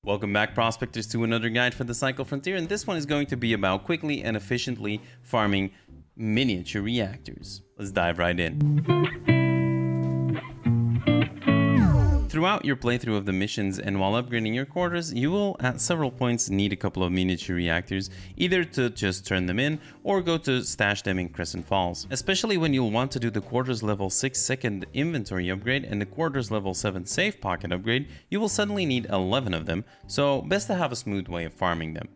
Welcome back, prospectors, to another guide for the Cycle Frontier, and this one is going to be about quickly and efficiently farming miniature reactors. Let's dive right in. Throughout your playthrough of the missions and while upgrading your quarters, you will at several points need a couple of miniature reactors, either to just turn them in or go to stash them in Crescent Falls. Especially when you'll want to do the quarters level 6 second inventory upgrade and the quarters level 7 safe pocket upgrade, you will suddenly need 11 of them, so best to have a smooth way of farming them.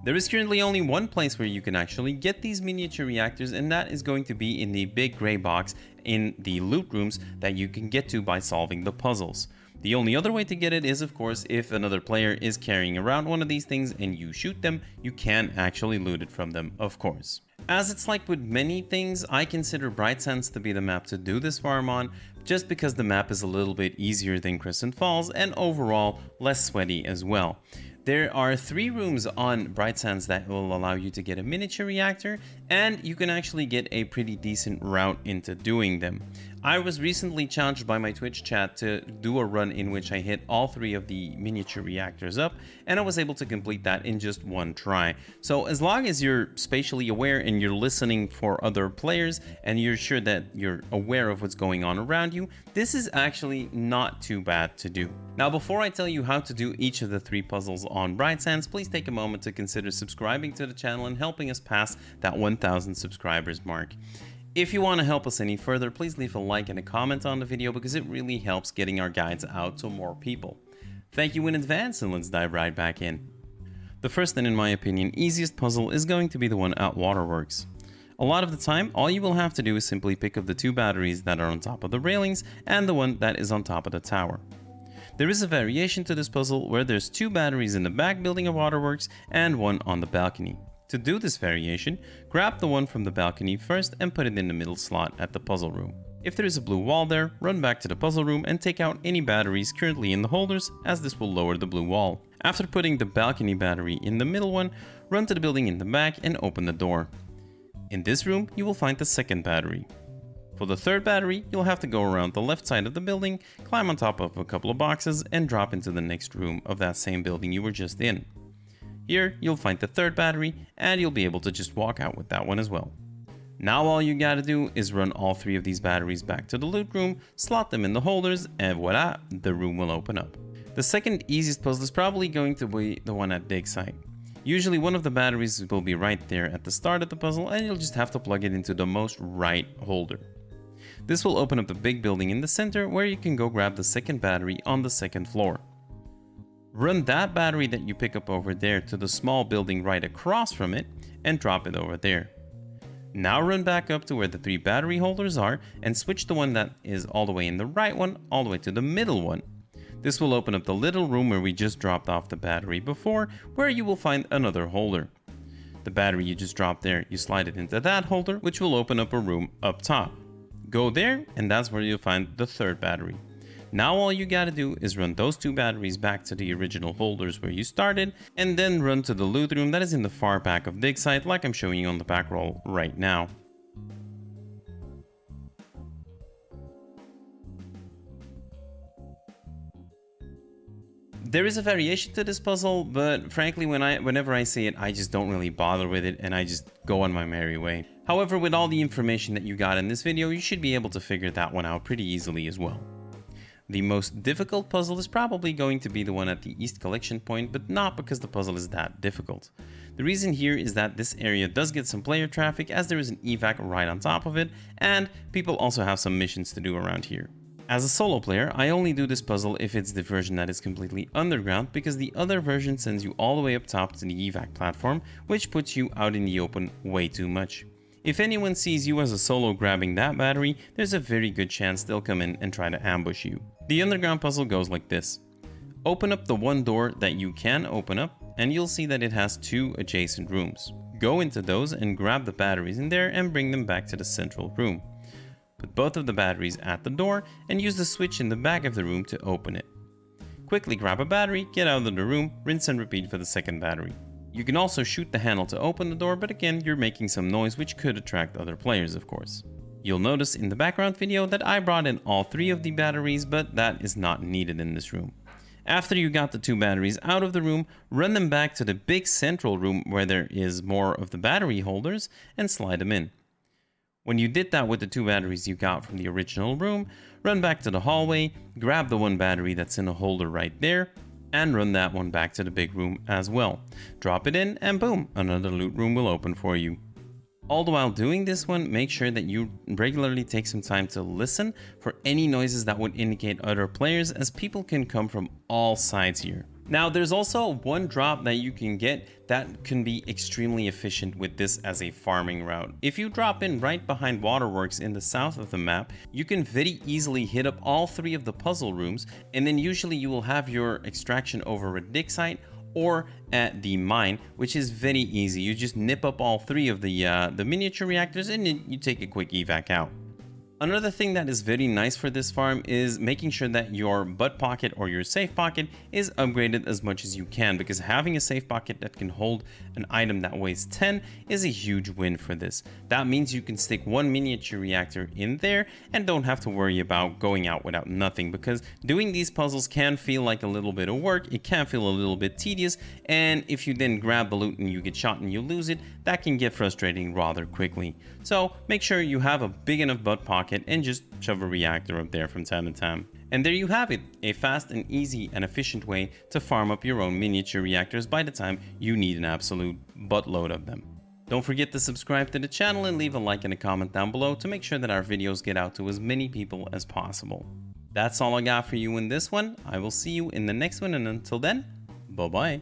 There is currently only one place where you can actually get these miniature reactors, and that is going to be in the big gray box in the loot rooms that you can get to by solving the puzzles. The only other way to get it is, of course, if another player is carrying around one of these things and you shoot them, you can actually loot it from them, of course. As it's like with many things, I consider Bright Sands to be the map to do this farm on, just because the map is a little bit easier than Crescent Falls and overall less sweaty as well. There are 3 rooms on Bright Sands that will allow you to get a miniature reactor, and you can actually get a pretty decent route into doing them. I was recently challenged by my Twitch chat to do a run in which I hit all 3 of the miniature reactors up, and I was able to complete that in just one try. So as long as you're spatially aware and you're listening for other players and you're sure that you're aware of what's going on around you, this is actually not too bad to do. Now, before I tell you how to do each of the 3 puzzles on Bright Sands, please take a moment to consider subscribing to the channel and helping us pass that 1,000 subscribers mark. If you want to help us any further, please leave a like and a comment on the video because it really helps getting our guides out to more people. Thank you in advance, and let's dive right back in. The first and, in my opinion, easiest puzzle is going to be the one at Waterworks. A lot of the time, all you will have to do is simply pick up the 2 batteries that are on top of the railings and the one that is on top of the tower. There is a variation to this puzzle where there's 2 batteries in the back building of Waterworks and 1 on the balcony. To do this variation, grab the one from the balcony first and put it in the middle slot at the puzzle room. If there is a blue wall there, run back to the puzzle room and take out any batteries currently in the holders, as this will lower the blue wall. After putting the balcony battery in the middle one, run to the building in the back and open the door. In this room, you will find the second battery. For the third battery, you'll have to go around the left side of the building, climb on top of a couple of boxes, and drop into the next room of that same building you were just in. Here, you'll find the third battery, and you'll be able to just walk out with that one as well. Now all you gotta do is run all 3 of these batteries back to the loot room, slot them in the holders, and voila, the room will open up. The second easiest puzzle is probably going to be the one at dig site. Usually one of the batteries will be right there at the start of the puzzle, and you'll just have to plug it into the most right holder. This will open up the big building in the center where you can go grab the second battery on the second floor. Run that battery that you pick up over there to the small building right across from it and drop it over there. Now run back up to where the 3 battery holders are and switch the one that is all the way in the right one all the way to the middle one. This will open up the little room where we just dropped off the battery before, where you will find another holder. The battery you just dropped there, you slide it into that holder, which will open up a room up top. Go there, and that's where you'll find the third battery. Now all you gotta do is run those 2 batteries back to the original holders where you started, and then run to the loot room that is in the far back of dig site, like I'm showing you on the back roll right now. There is a variation to this puzzle, but frankly whenever I see it, I just don't really bother with it and I just go on my merry way. However, with all the information that you got in this video, you should be able to figure that one out pretty easily as well. The most difficult puzzle is probably going to be the one at the East Collection Point, but not because the puzzle is that difficult. The reason here is that this area does get some player traffic, as there is an evac right on top of it, and people also have some missions to do around here. As a solo player, I only do this puzzle if it's the version that is completely underground, because the other version sends you all the way up top to the evac platform, which puts you out in the open way too much. If anyone sees you as a solo grabbing that battery, there's a very good chance they'll come in and try to ambush you. The underground puzzle goes like this. Open up the one door that you can open up, and you'll see that it has 2 adjacent rooms. Go into those and grab the batteries in there and bring them back to the central room. Put both of the batteries at the door and use the switch in the back of the room to open it. Quickly grab a battery, get out of the room, rinse and repeat for the second battery. You can also shoot the handle to open the door, but again, you're making some noise which could attract other players, of course. You'll notice in the background video that I brought in all 3 of the batteries, but that is not needed in this room. After you got the 2 batteries out of the room, run them back to the big central room where there is more of the battery holders and slide them in. When you did that with the 2 batteries you got from the original room, run back to the hallway, grab the 1 battery that's in a holder right there, and run that one back to the big room as well. Drop it in and boom, another loot room will open for you. All the while doing this one, make sure that you regularly take some time to listen for any noises that would indicate other players, as people can come from all sides here. Now, there's also one drop that you can get that can be extremely efficient with this as a farming route. If you drop in right behind waterworks in the south of the map, you can very easily hit up all 3 of the puzzle rooms, and then usually you will have your extraction over a dig site or at the mine, which is very easy. You just nip up all 3 of the miniature reactors and then you take a quick evac out. Another thing that is very nice for this farm is making sure that your butt pocket or your safe pocket is upgraded as much as you can, because having a safe pocket that can hold an item that weighs 10 is a huge win for this. That means you can stick 1 miniature reactor in there and don't have to worry about going out without nothing, because doing these puzzles can feel like a little bit of work, it can feel a little bit tedious, and if you then grab the loot and you get shot and you lose it, that can get frustrating rather quickly. So make sure you have a big enough butt pocket and just shove a reactor up there from time to time. And there you have it, a fast and easy and efficient way to farm up your own miniature reactors by the time you need an absolute buttload of them. Don't forget to subscribe to the channel and leave a like and a comment down below to make sure that our videos get out to as many people as possible. That's all I got for you in this one. I will see you in the next one, and until then, bye bye.